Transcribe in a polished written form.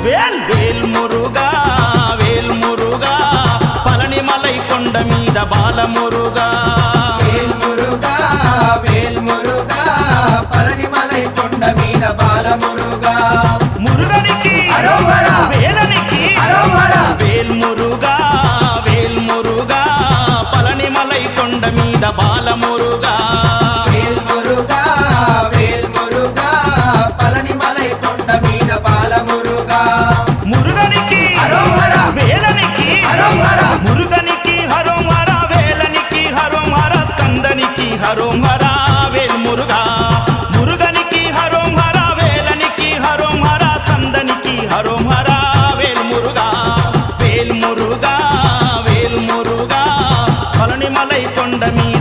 వేల్ వేల్ మురుగా వేల్ మురుగా పళనిమలై కొండ మీద బాలమురుగా వేల్ మురుగా వేల్ మురుగా పళనిమలై కొండ మీద బాలమురుగా మురుగనికి అరోహర వేలనికి అరోహర వేల్ మురుగా వేల్ మురుగా పళనిమలై కొండ మీద బాలమురుగా వేల్ మురుగా వేల్ మురుగా పళనిమలై కొండ మీద బాలమురుగా మురుగనికి అరోహర వేలనికి అరోహర మురుగనికి హరోం హర వేలనికి హరోం హర స్కందనికి హరోం హర వేల్ మురుగా మురుగనికి హరోం హర వేలనికి హరోం హర స్కందనికి హరోం హర వేల్ మురుగా వేల్ మురుగా వేల్ మురుగా పళనిమలై కొండ మీద